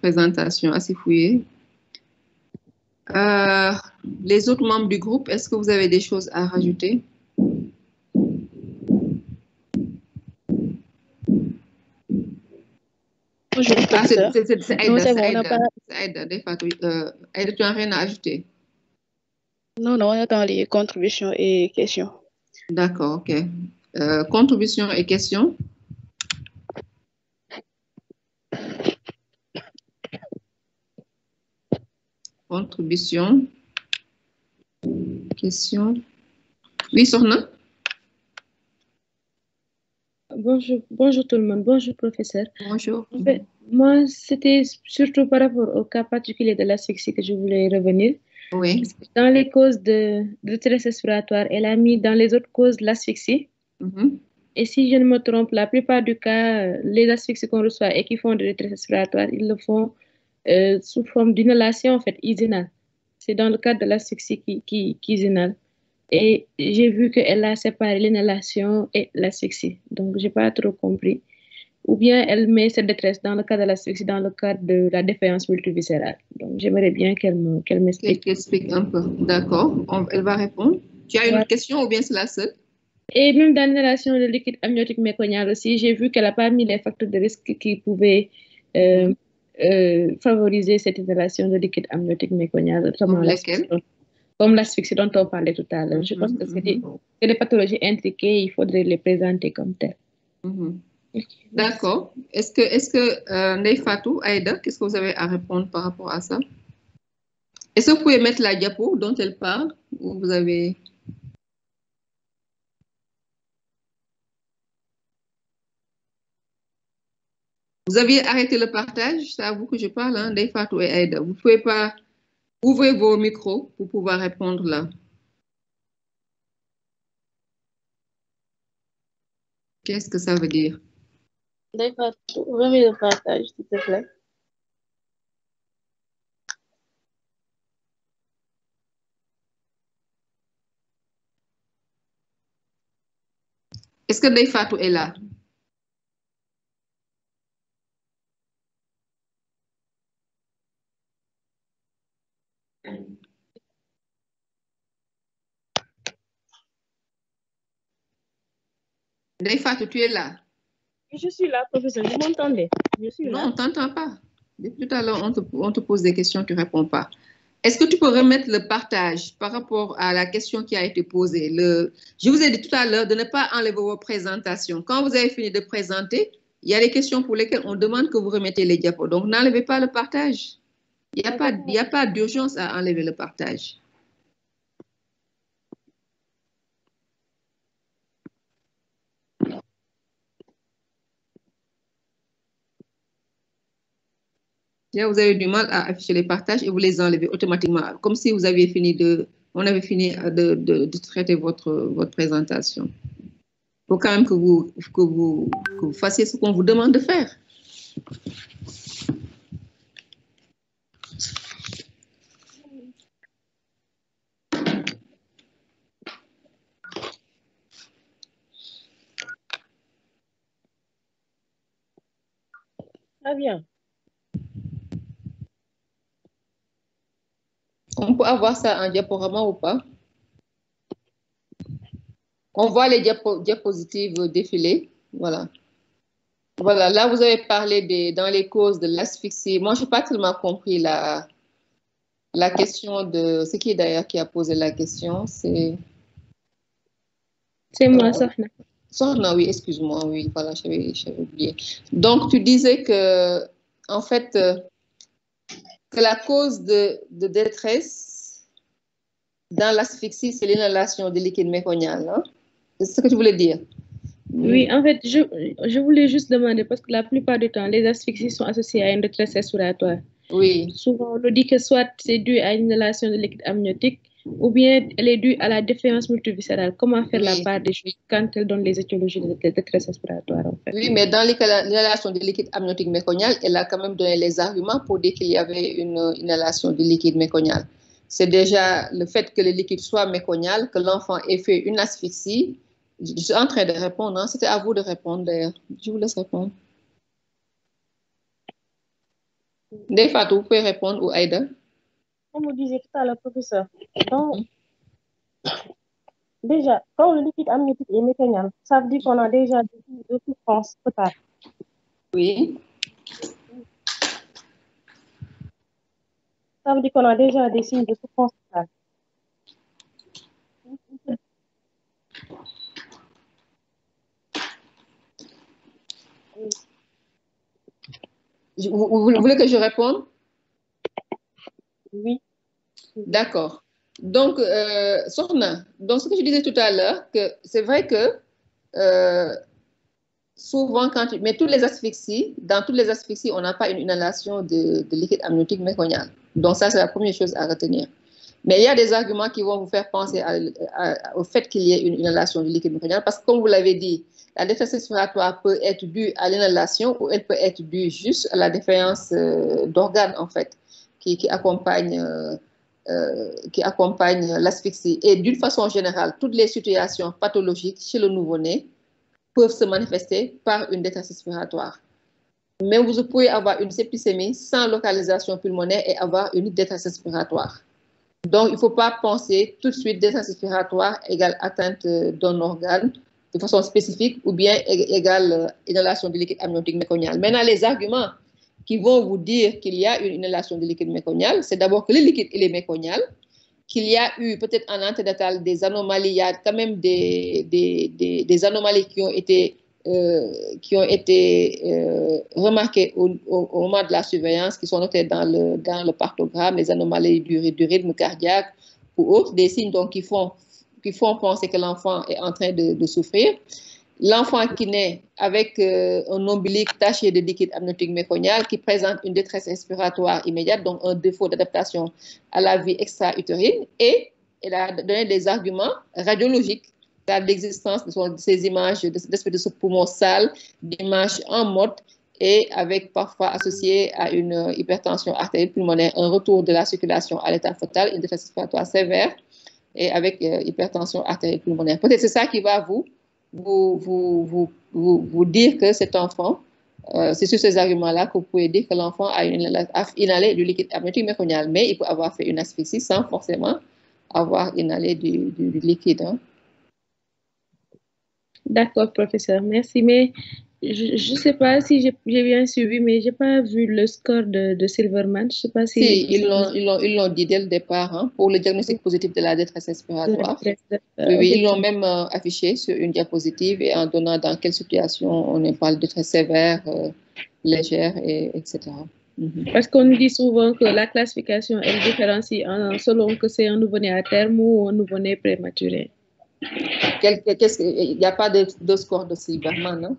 présentation assez fouillée. Les autres membres du groupe, est-ce que vous avez des choses à rajouter? Bonjour, professeur. C'est Non, Aïda, c'est bon, on n'a pas... Aïda, Aïda, tu n'as rien à ajouter? Non, on attend les contributions et questions. D'accord, ok. Contributions et questions? Contribution, questions. Oui, Sorna? Bonjour tout le monde, bonjour professeur. Bonjour. En fait, moi, c'était surtout par rapport au cas particulier de l'asphyxie que je voulais revenir. Oui. Parce que dans les causes de détresse respiratoire, elle a mis dans les autres causes l'asphyxie. Et si je ne me trompe, la plupart du cas, les asphyxies qu'on reçoit et qui font de détresse respiratoire, ils le font sous forme d'inhalation, en fait, isinale. C'est dans le cadre de l'asphyxie qui inhale. Et j'ai vu qu'elle a séparé l'inhalation et l'asphyxie. Donc, je n'ai pas trop compris. Ou bien elle met cette détresse dans le cas de l'asphyxie, dans le cadre de la défaillance multiviscérale. Donc, j'aimerais bien qu'elle m'explique. Qu'elle explique un peu. D'accord. Elle va répondre. Tu as une autre question ou bien c'est la seule? Et même dans l'inhalation de liquide amniotique méconial aussi, j'ai vu qu'elle n'a pas mis les facteurs de risque qui pouvaient favoriser cette inhalation de liquide amniotique méconial, notamment comme l'asphyxie dont on parlait tout à l'heure. Je pense que c'est des pathologies intriquées, il faudrait les présenter comme telles. D'accord. Est-ce que Ndeye Fatou, Aïda, qu'est-ce que vous avez à répondre par rapport à ça? Est-ce que vous pouvez mettre la diapo dont elle parle ou vous avez... Vous aviez arrêté le partage, c'est à vous que je parle, hein, Ndeye Fatou et Aïda. Vous ne pouvez pas ouvrir vos micros pour pouvoir répondre là. Qu'est-ce que ça veut dire? Ndeye Fatou, remets le partage, s'il te plaît. Est-ce que Ndeye Fatou est là? Ndeye Fatou, tu es là? Je suis là, professeur. Vous m'entendez? Je suis là. Non, on ne t'entend pas. Depuis tout à l'heure, on te pose des questions, tu ne réponds pas. Est-ce que tu peux remettre le partage par rapport à la question qui a été posée? Je vous ai dit tout à l'heure de ne pas enlever vos présentations. Quand vous avez fini de présenter, il y a des questions pour lesquelles on demande que vous remettez les diapos. Donc, n'enlevez pas le partage. Il n'y a pas d'urgence à enlever le partage. Là, vous avez du mal à afficher les partages et vous les enlevez automatiquement, comme si vous aviez fini on avait fini de traiter votre présentation. Il faut quand même que vous fassiez ce qu'on vous demande de faire. Très bien. On peut avoir ça en diaporama ou pas? On voit les diapositives défiler. Voilà. Voilà, là, vous avez parlé dans les causes de l'asphyxie. Moi, je n'ai pas tellement compris la question de... C'est qui d'ailleurs qui a posé la question? C'est moi, Sohna. Sohna, oui, excuse-moi, oui, voilà, j'avais oublié. Donc, tu disais que, en fait, que la cause de détresse dans l'asphyxie, c'est l'inhalation du liquide méconial, hein? C'est ce que tu voulais dire? Oui, en fait, je voulais juste demander, parce que la plupart du temps, les asphyxies sont associées à une détresse respiratoire. Oui. Souvent, on nous dit que soit c'est dû à une inhalation de liquide amniotique, ou bien elle est due à la défaillance multiviscérale. Comment faire la part des choses quand elle donne les étiologies de détresse respiratoire, en fait? Oui, mais dans l'inhalation de liquide amniotique méconial, elle a quand même donné les arguments pour dire qu'il y avait une inhalation de liquide méconial. C'est déjà le fait que le liquide soit méconial, que l'enfant ait fait une asphyxie. Je suis en train de répondre, hein. C'était à vous de répondre d'ailleurs. Je vous laisse répondre. Ndeye Fatou, vous pouvez répondre, ou Aïda? Comme vous disiez tout à l'heure, professeur, donc, déjà, quand le liquide amniotique est mécanial, ça veut dire qu'on a déjà des signes de souffrance totale. Oui. Ça veut dire qu'on a déjà des signes de souffrance totale. Vous voulez que je réponde? Oui. D'accord. Donc, Sokhna, donc ce que je disais tout à l'heure, que c'est vrai que souvent, mais toutes les asphyxies, dans toutes les asphyxies, on n'a pas une inhalation de liquide amniotique méconial. Donc ça, c'est la première chose à retenir. Mais il y a des arguments qui vont vous faire penser au fait qu'il y ait une inhalation de liquide méconial, parce que comme vous l'avez dit, la défaillance respiratoire peut être due à l'inhalation ou elle peut être due juste à la défaillance d'organes, en fait, qui accompagne l'asphyxie. Et d'une façon générale, toutes les situations pathologiques chez le nouveau-né peuvent se manifester par une détresse respiratoire. Mais vous pouvez avoir une septicémie sans localisation pulmonaire et avoir une détresse respiratoire. Donc, il ne faut pas penser tout de suite détresse respiratoire égale atteinte d'un organe de façon spécifique ou bien égale inhalation de liquide amniotique méconial. Maintenant, les arguments qui vont vous dire qu'il y a une inhalation de liquide méconial, c'est d'abord que le liquide, il est méconial, qu'il y a eu peut-être en anténatal des anomalies, il y a quand même des anomalies qui ont été remarquées au moment de la surveillance, qui sont notées dans le partogramme, les anomalies du rythme cardiaque ou autres, des signes donc, qui font penser que l'enfant est en train de souffrir. L'enfant qui naît avec un ombilic taché de liquide amniotique méconial qui présente une détresse respiratoire immédiate, donc un défaut d'adaptation à la vie extra-utérine, et elle a donné des arguments radiologiques à l'existence de ces images, d'espèce de ce poumon sale, d'images en mode et avec parfois associé à une hypertension artérielle pulmonaire, un retour de la circulation à l'état fœtal, une détresse respiratoire sévère et avec hypertension artérielle pulmonaire. Peut-être c'est ça qui va vous dire que cet enfant, c'est sur ces arguments-là que vous pouvez dire que l'enfant a inhalé du liquide amniotique méconial, mais il peut avoir fait une asphyxie sans forcément avoir inhalé du liquide. Hein. D'accord, professeur, merci. Mais je ne sais pas si j'ai bien suivi, mais je n'ai pas vu le score de Silverman. Je sais pas si... Si, ils l'ont dit dès le départ, hein, pour le diagnostic positif de la détresse respiratoire. Oui, ils l'ont même affiché sur une diapositive et en donnant dans quelle situation on parle de détresse sévère, légère, etc. Parce qu'on dit souvent que la classification, elle différencie selon que c'est un nouveau-né à terme ou un nouveau-né prématuré. Il n'y a pas de score de Silverman, non?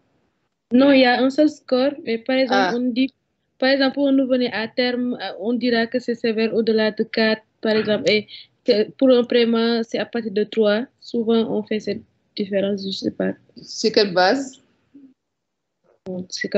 Non, il y a un seul score, mais par exemple, on dit, par exemple, pour un nouveau-né à terme, on dira que c'est sévère au-delà de 4, par exemple, et que pour un prémat, c'est à partir de 3. Souvent, on fait cette différence, je ne sais pas. Sur quelle base? C'est